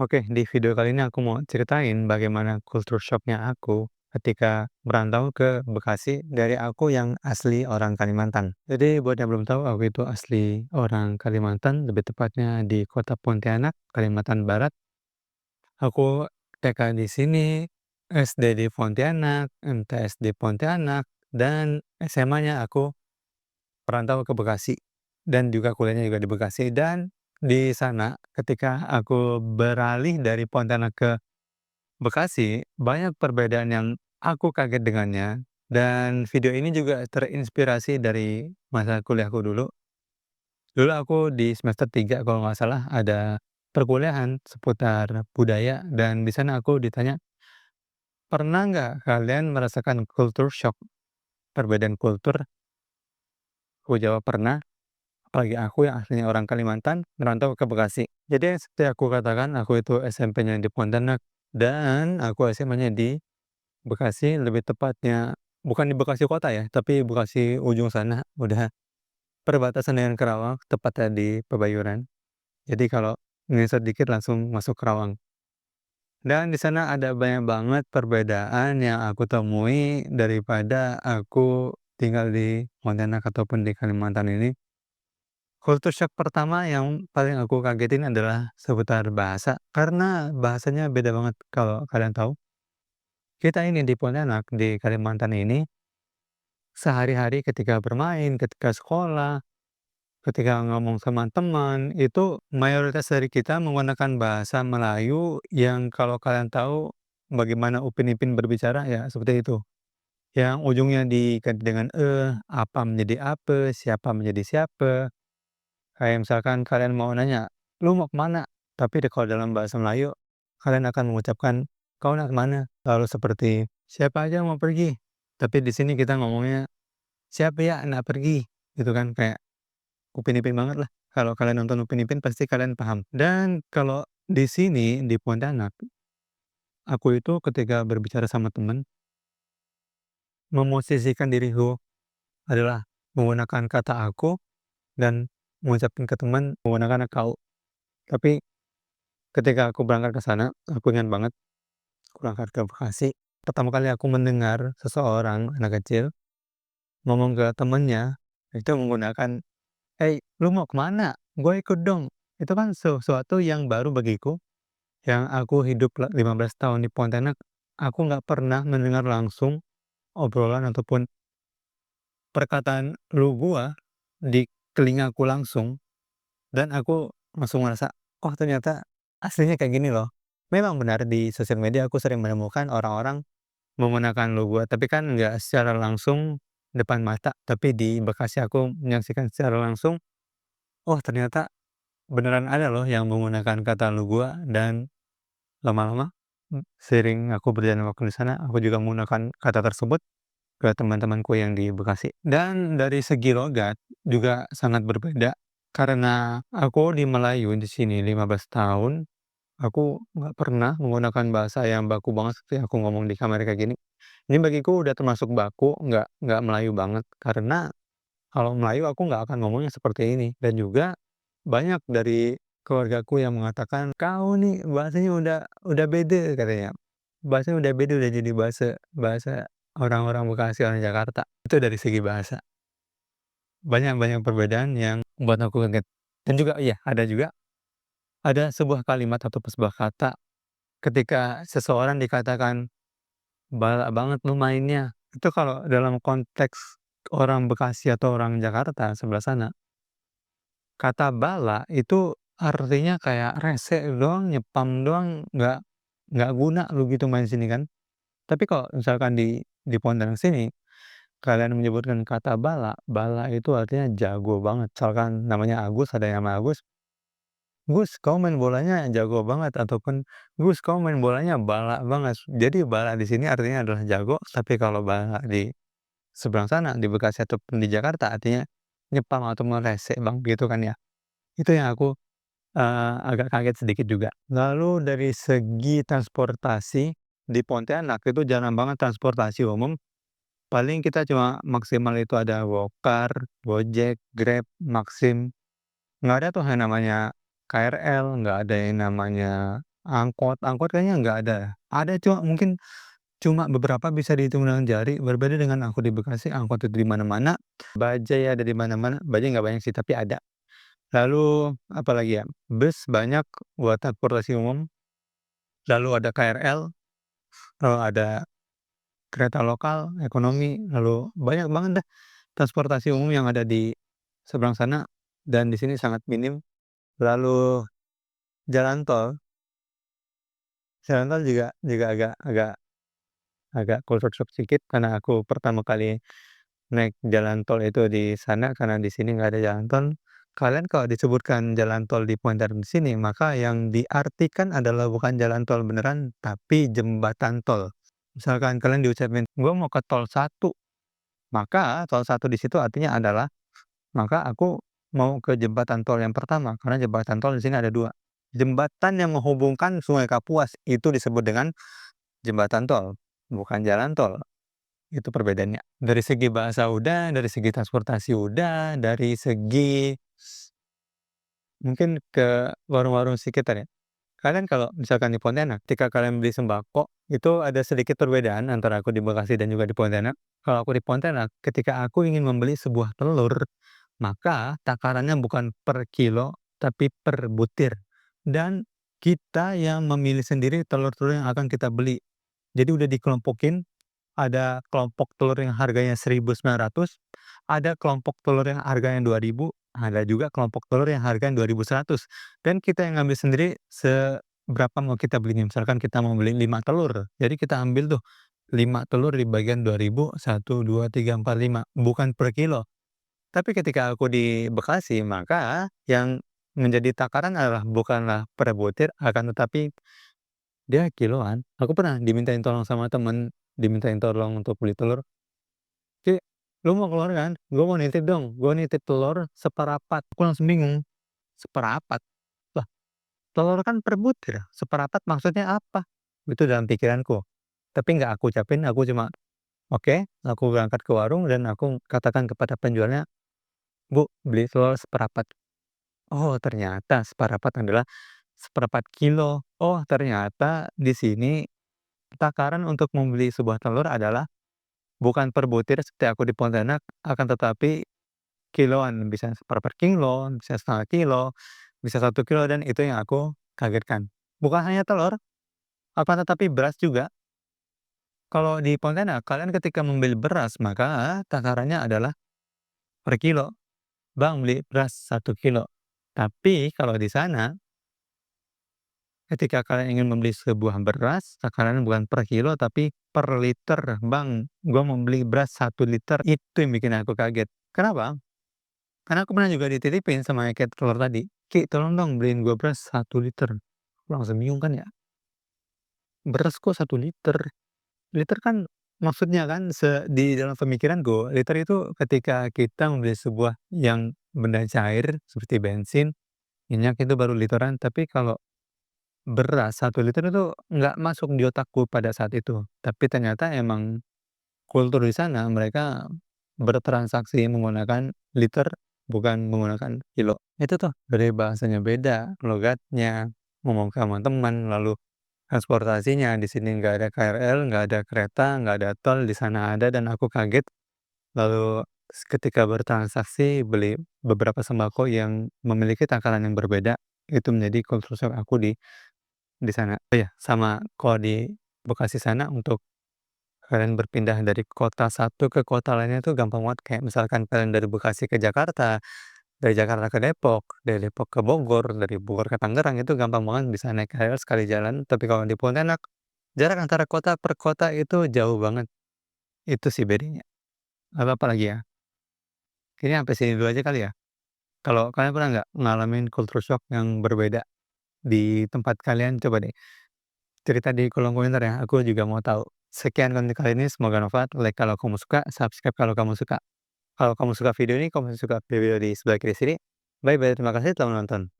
Oke, di video kali ini aku mau ceritain bagaimana culture shock-nya aku ketika merantau ke Bekasi dari aku yang asli orang Kalimantan. Jadi buat yang belum tahu, aku itu asli orang Kalimantan, lebih tepatnya di kota Pontianak, Kalimantan Barat. Aku TK di sini, SD di Pontianak, MTS di Pontianak, dan SMA-nya aku perantau ke Bekasi dan juga kuliahnya juga di Bekasi. Dan di sana ketika aku beralih dari Pontianak ke Bekasi, banyak perbedaan yang aku kaget dengannya, dan video ini juga terinspirasi dari masa kuliahku dulu. Dulu aku di semester 3 kalau nggak salah ada perkuliahan seputar budaya, dan di sana aku ditanya, "Pernah nggak kalian merasakan culture shock, perbedaan kultur?" Aku jawab, "Pernah." Apalagi aku yang aslinya orang Kalimantan, merantau ke Bekasi. Jadi seperti aku katakan, aku itu SMP-nya di Pontianak, dan aku SMA-nya di Bekasi, lebih tepatnya bukan di Bekasi kota ya, tapi Bekasi ujung sana, udah perbatasan dengan Karawang, tepatnya di Pebayuran. Jadi kalau ngeset dikit langsung masuk Karawang. Dan di sana ada banyak banget perbedaan yang aku temui daripada aku tinggal di Pontianak ataupun di Kalimantan ini. Culture shock pertama yang paling aku kagetin adalah seputar bahasa, karena bahasanya beda banget. Kalau kalian tahu, kita ini di Pontianak, di Kalimantan ini, sehari-hari ketika bermain, ketika sekolah, ketika ngomong sama teman, itu mayoritas dari kita menggunakan bahasa Melayu yang kalau kalian tahu bagaimana Upin Ipin berbicara, ya seperti itu. Yang ujungnya diganti dengan apa menjadi apa, siapa menjadi siapa. Kayak misalkan kalian mau nanya, "Lu mau kemana?" Tapi kalau dalam bahasa Melayu, kalian akan mengucapkan, "Kau nak kemana?" Lalu seperti, "Siapa aja mau pergi?" Tapi di sini kita ngomongnya, "Siapa ya nak pergi?" Gitu kan, kayak Upin Ipin banget lah. Kalau kalian nonton Upin Ipin pasti kalian paham. Dan kalau di sini, di Pontianak, aku itu ketika berbicara sama teman, memosisikan diriku adalah menggunakan kata "aku" dan mengucapkan ke teman menggunakan "kau". Tapi ketika aku berangkat ke sana, aku ingat banget, aku berangkat ke Bekasi, pertama kali aku mendengar seseorang, anak kecil, ngomong ke temennya, itu menggunakan, "Hey, lu mau kemana? Gue ikut dong." Itu kan sesuatu yang baru bagiku, yang aku hidup 15 tahun di Pontianak, aku nggak pernah mendengar langsung obrolan ataupun perkataan "lu" gua di telingaku langsung, dan aku langsung merasa, "Oh ternyata aslinya kayak gini loh." Memang benar di sosial media aku sering menemukan orang-orang menggunakan lu gua, tapi kan nggak secara langsung depan mata, tapi di Bekasi aku menyaksikan secara langsung, oh ternyata beneran ada loh yang menggunakan kata lu gua. Dan lama-lama, seiring aku berjalan waktu di sana, aku juga menggunakan kata tersebut ke teman-temanku yang di Bekasi. Dan dari segi logat juga sangat berbeda, karena aku di Melayu di sini 15 tahun, aku nggak pernah menggunakan bahasa yang baku banget seperti aku ngomong di kamar kayak gini. Ini bagiku udah termasuk baku, nggak Melayu banget, karena kalau Melayu aku nggak akan ngomongnya seperti ini. Dan juga banyak dari keluargaku yang mengatakan, "Kau nih bahasanya udah beda," katanya. "Bahasanya udah beda, udah jadi bahasa bahasa orang-orang Bekasi, orang Jakarta." Itu dari segi bahasa. Banyak banyak perbedaan yang membuat aku kaget. Dan juga iya, ada sebuah kalimat atau sebuah kata ketika seseorang dikatakan, "Balak banget lu mainnya." Itu kalau dalam konteks orang Bekasi atau orang Jakarta sebelah sana, kata bala itu artinya kayak rese doang, nyepam doang, nggak guna lu gitu main sini kan. Tapi kalau misalkan di Pontianak sini, kalian menyebutkan kata bala, bala itu artinya jago banget. Misalkan namanya Agus, ada yang nama Agus, "Gus, kamu main bolanya jago banget," ataupun, "Gus, kamu main bolanya bala banget." Jadi bala di sini artinya adalah jago, tapi kalau bala di seberang sana, di Bekasi ataupun di Jakarta artinya nyepam atau rese Bang, gitu kan ya. Itu yang aku, agak kaget sedikit juga. Lalu dari segi transportasi, di Pontianak itu jarang banget transportasi umum, paling kita cuma maksimal itu ada Gokar, Gojek, Grab, Maxim, nggak ada tuh yang namanya KRL, nggak ada yang namanya Angkot kayaknya nggak ada. Ada cuma mungkin cuma beberapa bisa dihitung dengan jari, berbeda dengan aku di Bekasi, angkot itu di mana-mana, bajai ada di mana-mana, bajai nggak banyak sih, tapi ada. Lalu apalagi ya, bus banyak buat transportasi umum, lalu ada KRL, lalu ada kereta lokal, ekonomi, lalu banyak banget dah transportasi umum yang ada di seberang sana dan di sini sangat minim. Lalu jalan tol, jalan tol juga agak agak agak culture shock sedikit karena aku pertama kali naik jalan tol itu di sana, karena di sini nggak ada jalan tol. Kalian kalau disebutkan jalan tol di Pontianak di sini, maka yang diartikan adalah bukan jalan tol beneran, tapi jembatan tol. Misalkan kalian diucapin, "Gua mau ke tol satu," maka tol satu di situ artinya adalah, maka aku mau ke jembatan tol yang pertama, karena jembatan tol di sini ada 2. Jembatan yang menghubungkan Sungai Kapuas itu disebut dengan jembatan tol, bukan jalan tol. Itu perbedaannya. Dari segi bahasa udah, dari segi transportasi udah, dari segi mungkin ke warung-warung sekitar ya. Kalian kalau misalkan di Pontianak, ketika kalian beli sembako, itu ada sedikit perbedaan antara aku di Bekasi dan juga di Pontianak. Kalau aku di Pontianak, ketika aku ingin membeli sebuah telur, maka takarannya bukan per kilo, tapi per butir. Dan kita yang memilih sendiri telur-telur yang akan kita beli. Jadi udah dikelompokin, ada kelompok telur yang harganya 1.900, ada kelompok telur yang harganya 2.000, ada juga kelompok telur yang harganya 2.100. Dan kita yang ngambil sendiri seberapa mau kita belinya. Misalkan kita mau beli 5 telur, jadi kita ambil tuh 5 telur di bagian 2.000, 1, 2, 3, 4, 5, bukan per kilo. Tapi ketika aku di Bekasi, maka yang menjadi takaran adalah bukanlah per butir, akan tetapi dia kiloan. Aku pernah dimintain tolong sama temen, dimintain tolong untuk beli telur, "Ci, lu mau keluar kan? Gue mau nitip dong, gue nitip telur seperapat." Aku langsung bingung, seperapat? Lah, telur kan per butir, seperapat maksudnya apa? Itu dalam pikiranku. Tapi nggak aku ucapin, aku cuma, "Oke." Aku berangkat ke warung dan aku katakan kepada penjualnya, "Bu, beli telur seperapat." Oh, ternyata seperapat adalah seperempat kilo. Oh, ternyata di sini takaran untuk membeli sebuah telur adalah bukan per butir seperti aku di Pontianak, akan tetapi kiloan, bisa seperempat kilo, bisa setengah kilo, bisa 1 kilo, dan itu yang aku kagetkan. Bukan hanya telur, akan tetapi beras juga. Kalau di Pontianak, kalian ketika membeli beras, maka takarannya adalah per kilo. "Bang, beli beras 1 kilo." Tapi kalau di sana, ketika kalian ingin membeli sebuah beras, takarannya bukan per kilo, tapi per liter. "Bang, gua mau beli beras 1 liter." Itu yang bikin aku kaget. Kenapa? Karena aku pernah juga dititipin sama yang kayak telur tadi, "Ki, tolong dong beliin gua beras 1 liter." Aku langsung bingung kan ya, beras kok 1 liter? Liter kan maksudnya kan di dalam pemikiranku, liter itu ketika kita membeli sebuah yang benda cair seperti bensin, minyak, itu baru literan. Tapi kalau beras 1 liter itu nggak masuk di otakku pada saat itu. Tapi ternyata emang kultur di sana mereka bertransaksi menggunakan liter, bukan menggunakan kilo. Itu tuh dari bahasanya beda, logatnya, ngomong sama teman, lalu transportasinya di sini nggak ada KRL, nggak ada kereta, nggak ada tol, di sana ada dan aku kaget. Lalu ketika bertransaksi beli beberapa sembako yang memiliki takaran yang berbeda, itu menjadi culture shock aku di sana. Oh ya, sama kalau di Bekasi sana untuk kalian berpindah dari kota satu ke kota lainnya itu gampang banget. Kayak misalkan kalian dari Bekasi ke Jakarta, dari Jakarta ke Depok, dari Depok ke Bogor, dari Bogor ke Tangerang, itu gampang banget bisa naik KRL sekali jalan. Tapi kalau di Pontianak, jarak antara kota per kota itu jauh banget. Itu sih bedanya. Lalu apa lagi ya? Kayaknya sampai sini dulu aja kali ya. Kalau kalian pernah nggak ngalamin culture shock yang berbeda di tempat kalian? Coba deh cerita di kolom komentar ya, aku juga mau tahu. Sekian konten kali ini, semoga bermanfaat. Like kalau kamu suka, subscribe kalau kamu suka. Kalau kamu suka video ini, kamu suka video di sebelah kiri sini. Bye bye, terima kasih telah menonton.